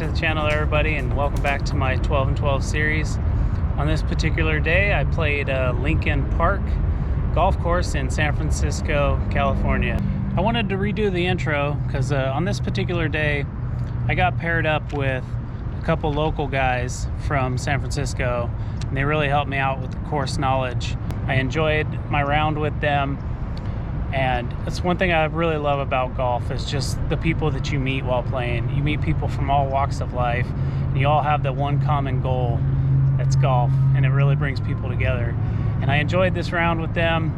to the channel, everybody, and welcome back to my 12 and 12 series. On this particular day, I played Lincoln Park golf course in San Francisco, California. I wanted to redo the intro because on this particular day, I got paired up with a couple local guys from San Francisco, and they really helped me out with the course knowledge. I enjoyed my round with them. And that's one thing I really love about golf is just the people that you meet while playing. You meet people from all walks of life, and you all have that one common goal, that's golf, and it really brings people together. And I enjoyed this round with them,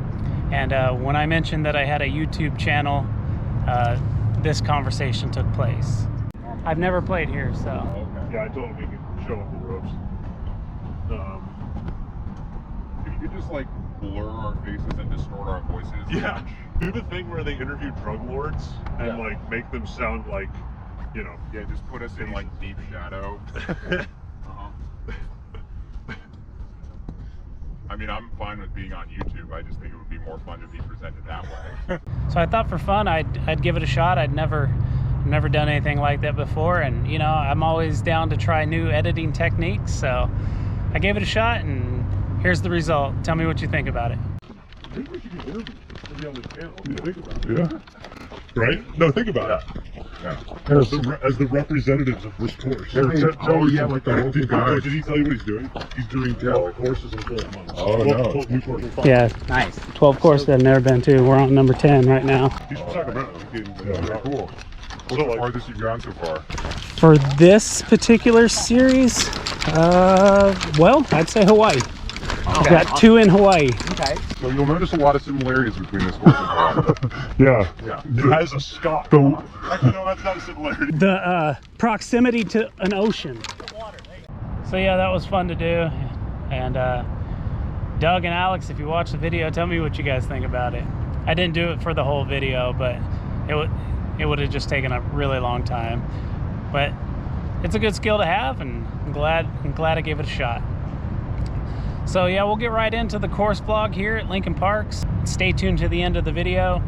and when I mentioned that I had a YouTube channel, this conversation took place. I've never played here, so. Okay. Yeah, I told him we could show him the ropes. If you could just like blur our faces and distort our voices. Yeah. Do the thing where they interview drug lords and like make them sound like, you know. Yeah, just put us in like deep shadow. I mean, I'm fine with being on YouTube. I just think it would be more fun to be presented that way. So I thought for fun, I'd give it a shot. I'd never done anything like that before, and you know, I'm always down to try new editing techniques. So I gave it a shot, and here's the result. Tell me what you think about it. I think we should be interviewed. Be on the channel. Think about it. Yeah. Right? No, think about it. Yeah. As the representatives of this course. Yeah, like the whole thing. Did he tell you what he's doing? He's doing 12 courses in 12 months. Oh, no. 12 new courses. Yeah. Nice. 12 courses I've never been to. We're on number 10 right now. You should talk about it. Yeah, cool. What's the farthest you've gone so far? For this particular series, well, I'd say Hawaii. Okay. Got 2 in Hawaii. Okay. So you'll notice a lot of similarities between this course and Hawaii. Yeah. It has a Scott. Actually, no, that's not a similarity. The proximity to an ocean. So yeah, that was fun to do. And Doug and Alex, if you watch the video, tell me what you guys think about it. I didn't do it for the whole video, but it would have just taken a really long time. But it's a good skill to have, and I'm glad I gave it a shot. So yeah, we'll get right into the course vlog here at Lincoln Parks. Stay tuned to the end of the video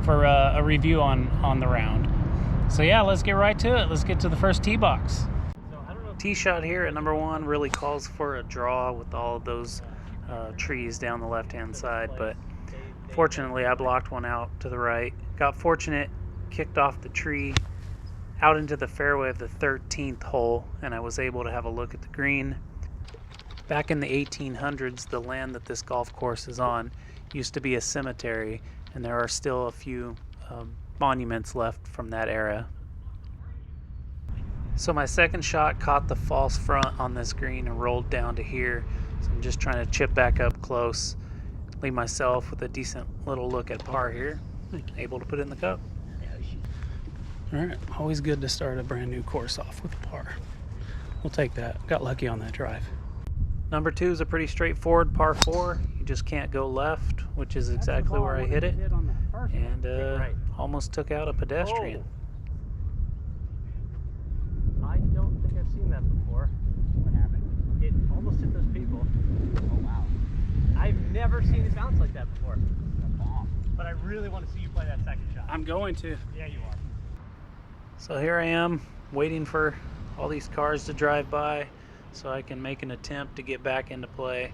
for a review on the round. So yeah, let's get right to it. Let's get to the first tee box. Tee shot here at number 1 really calls for a draw with all of those trees down the left-hand side, but fortunately I blocked one out to the right. Got fortunate, kicked off the tree out into the fairway of the 13th hole, and I was able to have a look at the green. Back in the 1800s, the land that this golf course is on used to be a cemetery, and there are still a few monuments left from that era. So my second shot caught the false front on this green and rolled down to here. So I'm just trying to chip back up close, leave myself with a decent little look at par here. Able to put it in the cup. Alright, always good to start a brand new course off with a par. We'll take that. Got lucky on that drive. Number 2 is a pretty straightforward par 4. You just can't go left, which is exactly where I hit it. And almost took out a pedestrian. I don't think I've seen that before. What happened? It almost hit those people. Oh, wow. I've never seen it bounce like that before. But I really want to see you play that second shot. I'm going to. Yeah, you are. So here I am, waiting for all these cars to drive by so I can make an attempt to get back into play.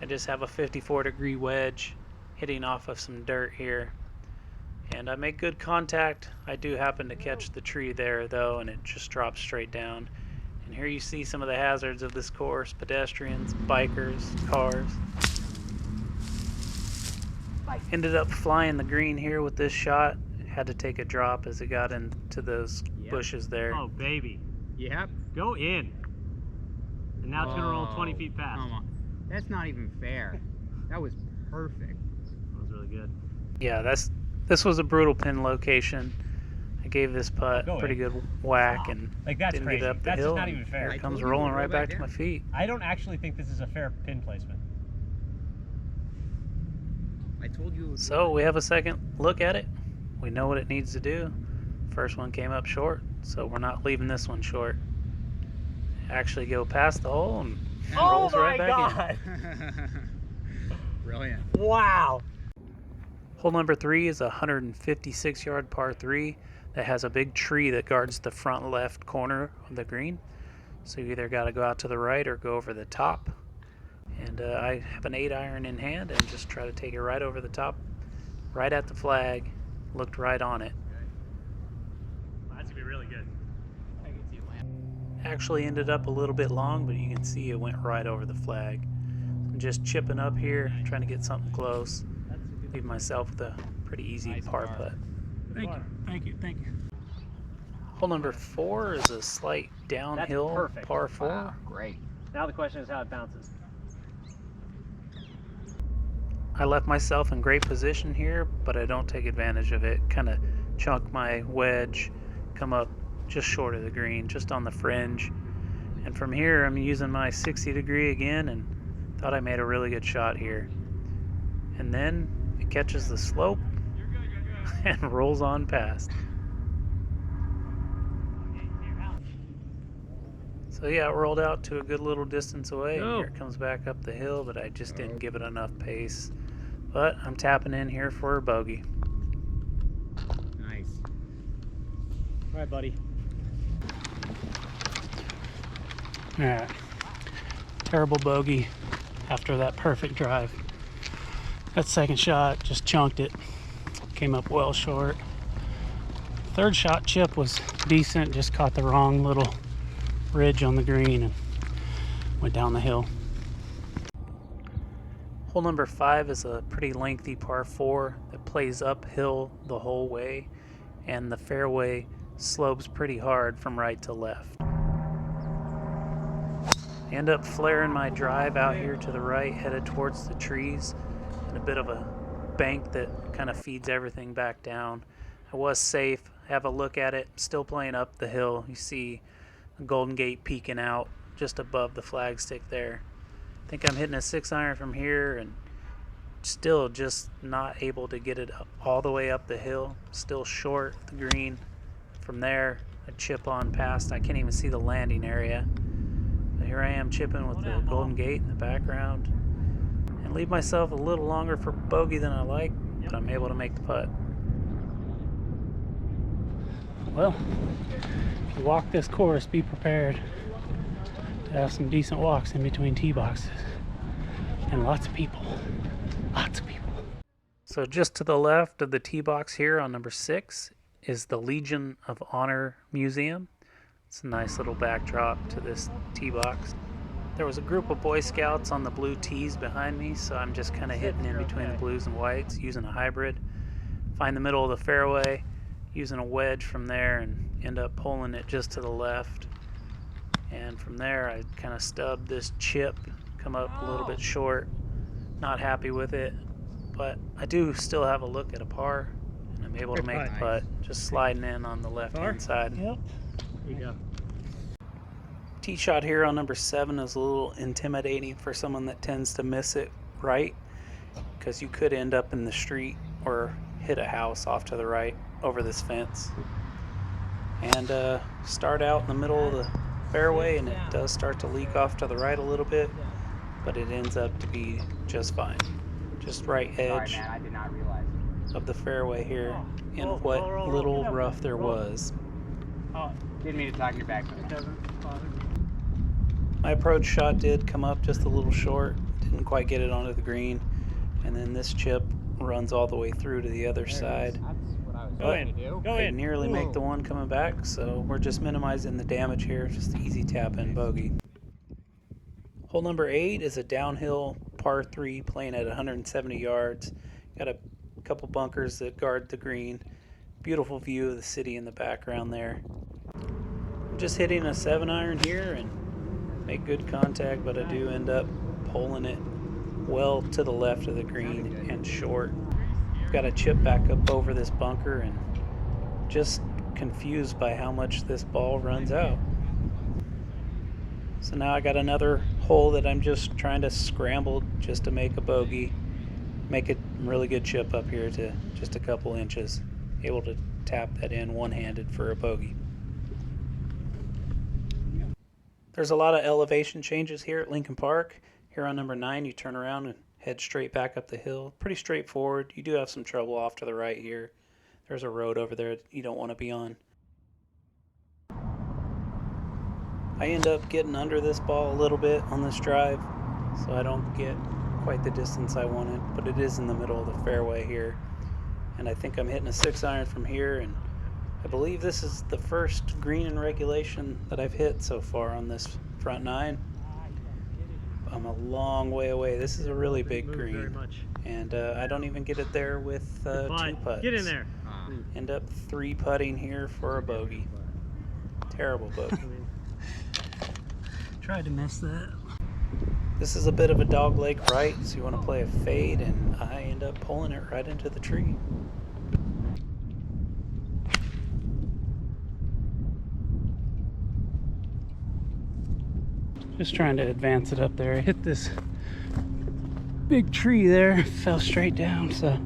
I just have a 54-degree wedge hitting off of some dirt here, and I make good contact. I do happen to catch the tree there though, and it just drops straight down. And here you see some of the hazards of this course: pedestrians, bikers, cars. Ended up flying the green here with this shot. Had to take a drop as it got into those bushes there. Oh baby. Yep. Go in. And now it's going to roll 20 feet past. Come on. That's not even fair. That was perfect. That was really good. Yeah, this was a brutal pin location. I gave this putt pretty good whack and like that's didn't crazy. get up the That's hill. just not even fair. Here it comes rolling right back to my feet. I don't actually think this is a fair pin placement. I told you. So we have a second look at it. We know what it needs to do. First one came up short, so we're not leaving this one short. Actually go past the hole and rolls right back in. Brilliant. Wow. Hole number 3 is a 156-yard par 3. that has a big tree that guards the front left corner of the green. So you either got to go out to the right or go over the top. And I have an 8-iron in hand and just try to take it right over the top, right at the flag, looked right on it. That's gonna be really good. I can see it land. Actually ended up a little bit long, but you can see it went right over the flag. I'm just chipping up here, trying to get something close. Leave myself with a pretty easy par putt. Thank you. Hole number 4 is a slight downhill par 4. Wow, great. Now the question is how it bounces. I left myself in great position here, but I don't take advantage of it. Kind of chunk my wedge, come up just short of the green, just on the fringe. And from here, I'm using my 60 degree again and thought I made a really good shot here. And then it catches the slope and rolls on past. So yeah, it rolled out to a good little distance away. And here it comes back up the hill, but I just didn't give it enough pace. But I'm tapping in here for a bogey. Nice. All right, buddy. All right. Terrible bogey after that perfect drive. That second shot just chunked it. Came up well short. Third shot chip was decent, just caught the wrong little ridge on the green and went down the hill. Hole number 5 is a pretty lengthy par 4 that plays uphill the whole way, and the fairway slopes pretty hard from right to left. I end up flaring my drive out here to the right, headed towards the trees, and a bit of a bank that kind of feeds everything back down. I was safe. Have a look at it. Still playing up the hill. You see the Golden Gate peeking out just above the flagstick there. I think I'm hitting a 6-iron from here and still just not able to get it up, all the way up the hill. Still short the green. From there, a chip on past. I can't even see the landing area. But here I am chipping with the Golden Gate in the background. And leave myself a little longer for bogey than I like, but I'm able to make the putt. Well, if you walk this course, be prepared to have some decent walks in between tee boxes. And lots of people. Lots of people. So just to the left of the tee box here on number 6 is the Legion of Honor Museum. It's a nice little backdrop to this tee box. There was a group of Boy Scouts on the blue tees behind me, so I'm just kind of hitting in between the blues and whites using a hybrid. Find the middle of the fairway, using a wedge from there, and end up pulling it just to the left. And from there, I kind of stubbed this chip, come up a little bit short. Not happy with it, but I do still have a look at a par, and I'm able to make the putt, just sliding in on the left-hand side. Yep. There you go. Tee shot here on number 7 is a little intimidating for someone that tends to miss it right, because you could end up in the street or hit a house off to the right over this fence. And start out in the middle of the fairway, and it does start to leak off to the right a little bit, but it ends up to be just fine. Just right edge Sorry, man, I did not realize. of the fairway here in what little rough there was. Oh, Didn't mean to talk in your back. it doesn't bother me. My approach shot did come up just a little short, didn't quite get it onto the green, and then this chip runs all the way through to the other side. That's what I was But trying to do. Go I in. nearly make the one coming back, so we're just minimizing the damage here, just easy tap in bogey. Hole number 8 is a downhill par 3 playing at 170 yards. Got a couple bunkers that guard the green. Beautiful view of the city in the background there. I'm just hitting a 7-iron here and make good contact, but I do end up pulling it well to the left of the green and short. Got a chip back up over this bunker and just confused by how much this ball runs out. So now I got another hole that I'm just trying to scramble just to make a bogey. Make a really good chip up here to just a couple inches. Able to tap that in one-handed for a bogey. There's a lot of elevation changes here at Lincoln Park. Here on number 9, you turn around and head straight back up the hill. Pretty straightforward. You do have some trouble off to the right here. There's a road over there you don't want to be on. I end up getting under this ball a little bit on this drive, so I don't get quite the distance I wanted, but it is in the middle of the fairway here. And I think I'm hitting a 6-iron from here, and I believe this is the first green in regulation that I've hit so far on this front 9. I'm a long way away. This is a really big green, and I don't even get it there with 2 putts. Get in there. End up 3 putting here for a bogey. Terrible bogey. Tried to miss that. This is a bit of a dog leg right, so you want to play a fade, and I end up pulling it right into the tree. Just trying to advance it up there. I hit this big tree there, fell straight down, so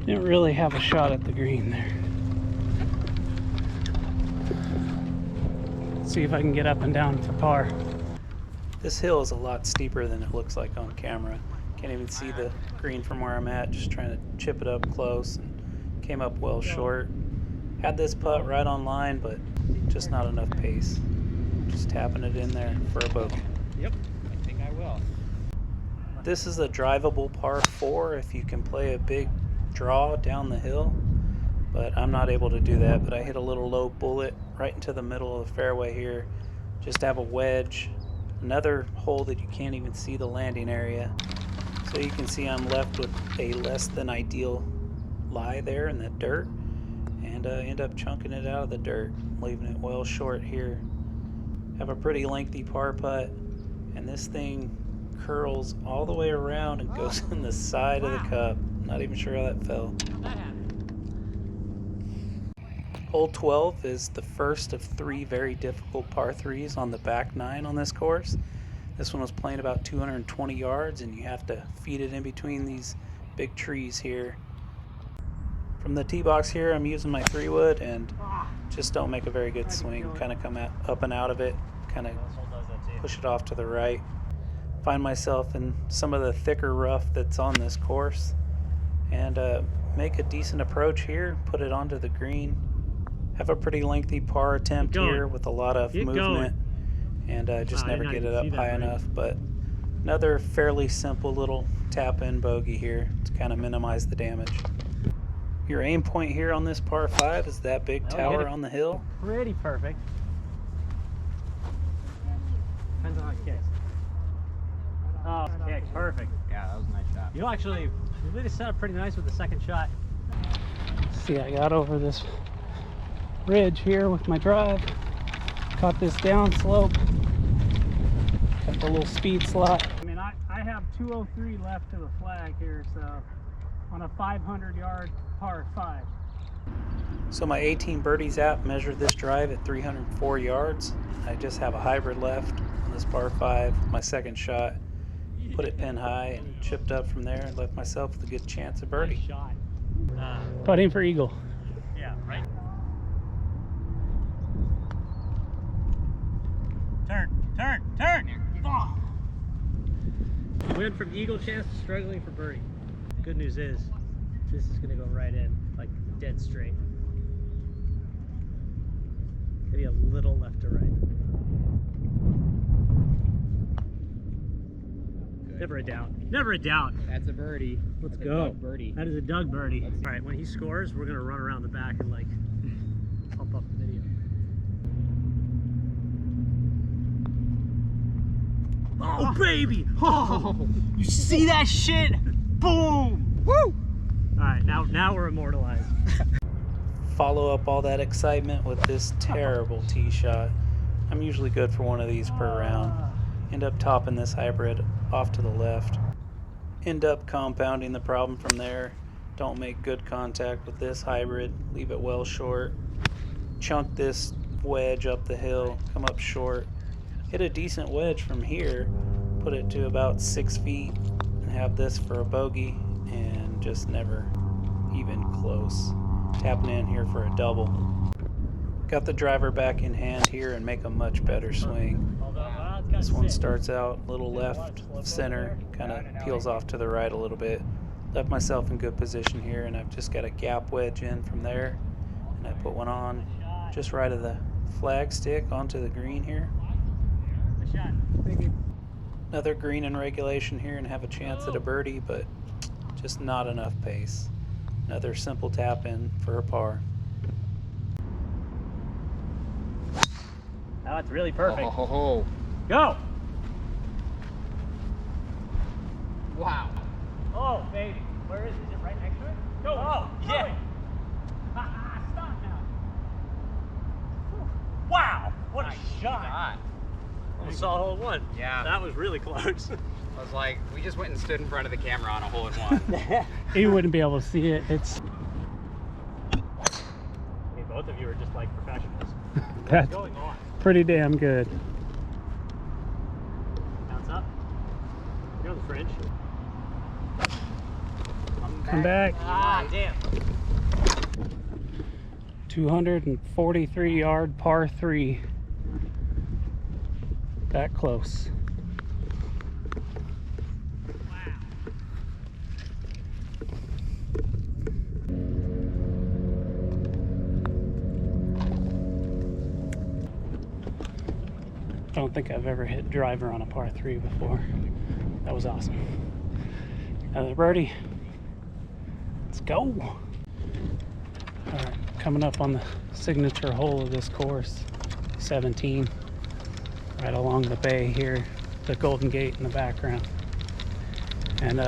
didn't really have a shot at the green there. Let's see if I can get up and down for par. This hill is a lot steeper than it looks like on camera. Can't even see the green from where I'm at, just trying to chip it up close, and came up well short. Had this putt right on line, but just not enough pace. Just tapping it in there for a bogey. Yep, I think I will. This is a drivable par 4 if you can play a big draw down the hill, but I'm not able to do that. But I hit a little low bullet right into the middle of the fairway here. Just have a wedge. Another hole that you can't even see the landing area. So you can see I'm left with a less than ideal lie there in the dirt, and end up chunking it out of the dirt, leaving it well short here. Have a pretty lengthy par putt, and this thing curls all the way around and goes in the side of the cup. Not even sure how that fell. Hole 12 is the first of 3 very difficult par 3s on the back 9 on this course. This one was playing about 220 yards, and you have to feed it in between these big trees here. From the tee box here, I'm using my 3-wood and just don't make a very good swing. Kind of come up and out of it, kind of push it off to the right. Find myself in some of the thicker rough that's on this course, and make a decent approach here, put it onto the green. Have a pretty lengthy par attempt here with a lot of movement, and just never get it up high enough. But another fairly simple little tap-in bogey here to kind of minimize the damage. Your aim point here on this par 5 is that big tower on the hill. Pretty perfect. Depends on how it kicks. Oh, kick, perfect. Yeah, that was a nice shot. You actually really set up pretty nice with the second shot. See, I got over this ridge here with my drive, caught this down slope, got the little speed slot. I mean, I have 203 left to the flag here, so on a 500-yard par 5. So my 18 birdies app measured this drive at 304 yards. I just have a hybrid left on this par 5, my second shot. Put it pin high and chipped up from there and left myself with a good chance of birdie. Nice shot. Putting for eagle. Yeah, right. Turn! Oh. Went from eagle chance to struggling for birdie. Good news is, this is gonna go right in, like dead straight. Maybe a little left to right. Good. Never a doubt. Never a doubt. That's a birdie. Let's That's go. A Doug birdie. That is a Doug birdie. All right, when he scores, we're gonna run around the back and like pump up the video. Oh, baby! Oh, you see that shit? Boom! Woo! All right, now we're immortalized. Follow up all that excitement with this terrible tee shot. I'm usually good for one of these per round. End up topping this hybrid off to the left. End up compounding the problem from there. Don't make good contact with this hybrid. Leave it well short. Chunk this wedge up the hill. Come up short. Hit a decent wedge from here. Put it to about 6 feet. And have this for a bogey. And just never even close. Tapping in here for a double. Got the driver back in hand here and make a much better swing. This one starts out a little left of center, kind of peels off to the right a little bit. left myself in good position here, and I've just got a gap wedge in from there, and I put one on just right of the flag stick onto the green here. Another green in regulation here and have a chance at a birdie, but just not enough pace. Another simple tap in for a par. Oh, it's really perfect. Oh. Go! Wow. Oh, baby. Where is it? Is it right next to it? Go! Oh, yeah. Stop now. Wow! What a shot. Almost saw a hole in one. Yeah. That was really close. I was like, we just went and stood in front of the camera on a hole in one. You wouldn't be able to see it. It's I mean, both of you are just like professionals. that's What's going on? pretty damn good. Bounce up. You're on the fringe. Come back. Ah, damn. 243 yard par 3. That close. I don't think I've ever hit driver on a par 3 before. That was awesome. Another birdie. Let's go. All right, coming up on the signature hole of this course, 17, right along the bay here, the Golden Gate in the background. And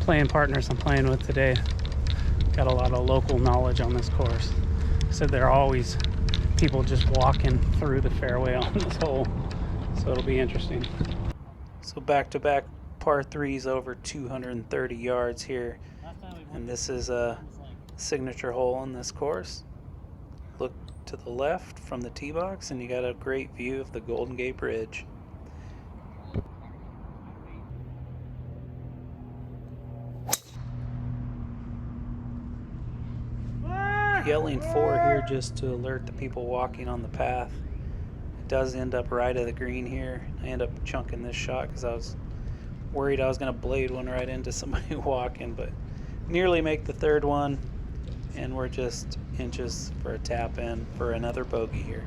playing partners I'm playing with today got a lot of local knowledge on this course. Said there are always people just walking through the fairway on this hole, so it'll be interesting. So back-to-back par 3s over 230 yards here, and this is a signature hole on this course. Look to the left from the tee box and you got a great view of the Golden Gate Bridge. Yelling 4 here just to alert the people walking on the path. It does end up right of the green here. I end up chunking this shot because I was worried I was going to blade one right into somebody walking, but nearly make the third one, and we're just inches for a tap in for another bogey here.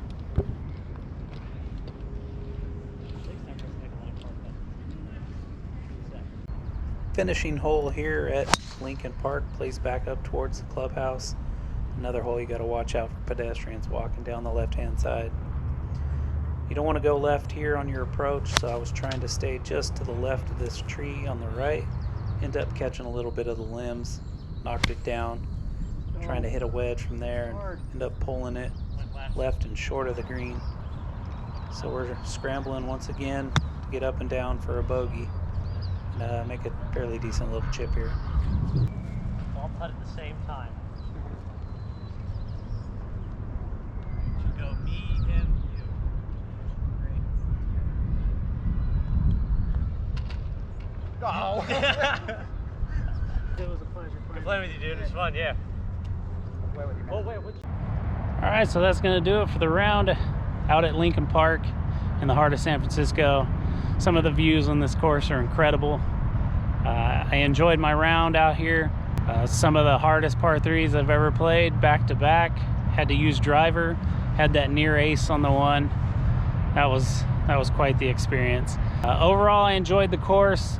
Finishing hole here at Lincoln Park, plays back up towards the clubhouse. Another hole you got to watch out for pedestrians walking down the left-hand side. You don't want to go left here on your approach, so I was trying to stay just to the left of this tree on the right. End up catching a little bit of the limbs, knocked it down, trying to hit a wedge from there, and end up pulling it left and short of the green. So we're scrambling once again to get up and down for a bogey and make a fairly decent little chip here. All putt at the same time. Should go me, him, you. Great. Oh. It was a pleasure playing with you, dude. It was fun, yeah. Oh, wait, All right, so that's going to do it for the round out at Lincoln Park in the heart of San Francisco. Some of the views on this course are incredible. I enjoyed my round out here. Some of the hardest par 3s I've ever played, back to back. Had to use driver, had that near ace on the one. That was quite the experience. Overall, I enjoyed the course.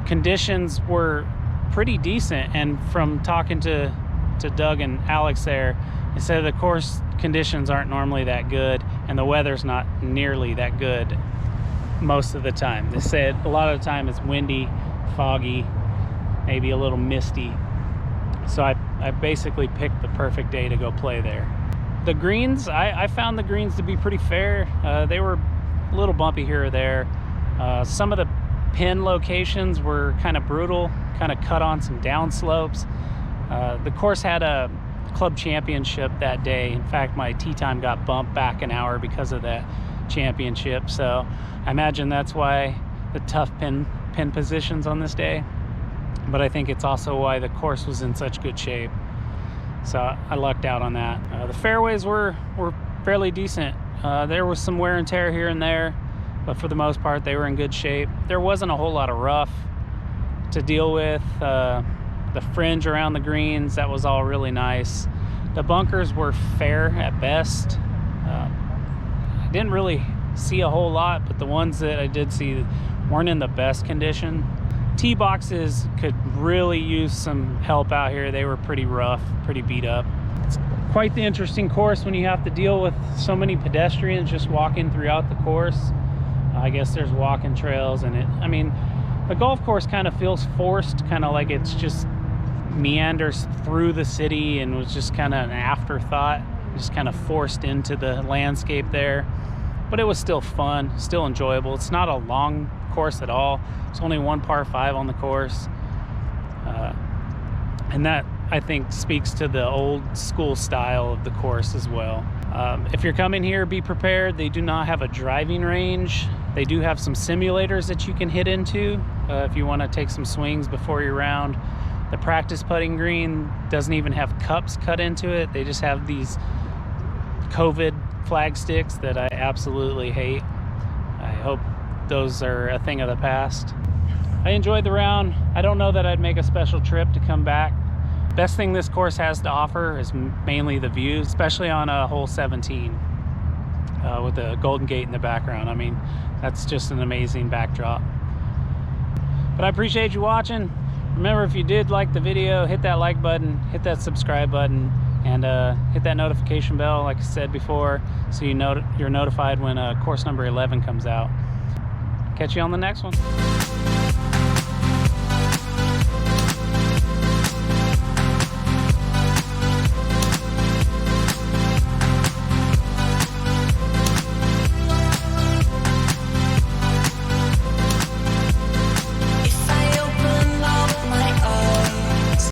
Conditions were pretty decent, and from talking to Doug and Alex there, they said the course conditions aren't normally that good and the weather's not nearly that good most of the time. They said a lot of the time it's windy, foggy, maybe a little misty. So I basically picked the perfect day to go play there. The greens, I found the greens to be pretty fair. They were a little bumpy here or there. Some of the pin locations were kind of brutal, kind of cut on some down slopes. The course had a club championship that day. In fact, my tee time got bumped back an hour because of that championship. So I imagine that's why the tough pin positions on this day. But I think it's also why the course was in such good shape. So I lucked out on that. The fairways were fairly decent. There was some wear and tear here and there, but for the most part, they were in good shape. There wasn't a whole lot of rough. to deal with. The fringe around the greens, that was all really nice. The bunkers were fair at best. I didn't really see a whole lot, but the ones that I did see weren't in the best condition. Tee boxes could really use some help out here. They were pretty rough, pretty beat up. It's quite the interesting course when you have to deal with so many pedestrians just walking throughout the course. I guess there's walking trails, and I mean, the golf course kind of feels forced, kind of like it's just meanders through the city and was just kind of an afterthought, just kind of forced into the landscape there. But it was still fun, still enjoyable. It's not a long course at all. It's only one par 5 on the course. And that, I think, speaks to the old school style of the course as well. If you're coming here, be prepared. They do not have a driving range. They do have some simulators that you can hit into if you want to take some swings before your round. The practice putting green doesn't even have cups cut into it. They just have these COVID flag sticks that I absolutely hate. I hope those are a thing of the past. I enjoyed the round. I don't know that I'd make a special trip to come back. Best thing this course has to offer is mainly the views, especially on hole 17 with the Golden Gate in the background. I mean, that's just an amazing backdrop. But I appreciate you watching. Remember, if you did like the video, hit that like button, hit that subscribe button, and hit that notification bell, like I said before, so you're notified when course number 11 comes out. Catch you on the next one.